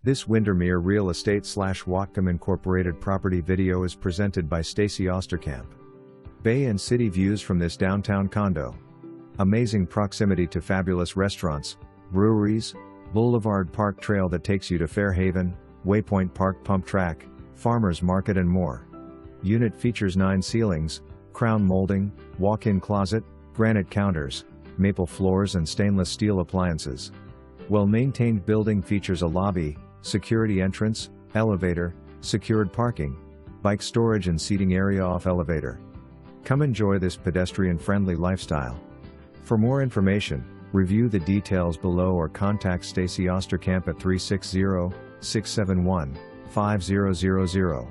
This Windermere Real Estate / Whatcom Incorporated property video is presented by Stacy Osterkamp. Bay and city views from this downtown condo. Amazing proximity to fabulous restaurants, breweries, Boulevard Park Trail that takes you to Fairhaven, Waypoint Park Pump Track, Farmers Market and more. Unit features 9 ceilings, crown molding, walk-in closet, granite counters, maple floors and stainless steel appliances. Well-maintained building features a lobby, security entrance, elevator, secured parking, bike storage and seating area off elevator. Come enjoy this pedestrian-friendly lifestyle. For more information, review the details below or contact Stacy Osterkamp at 360-671-5000.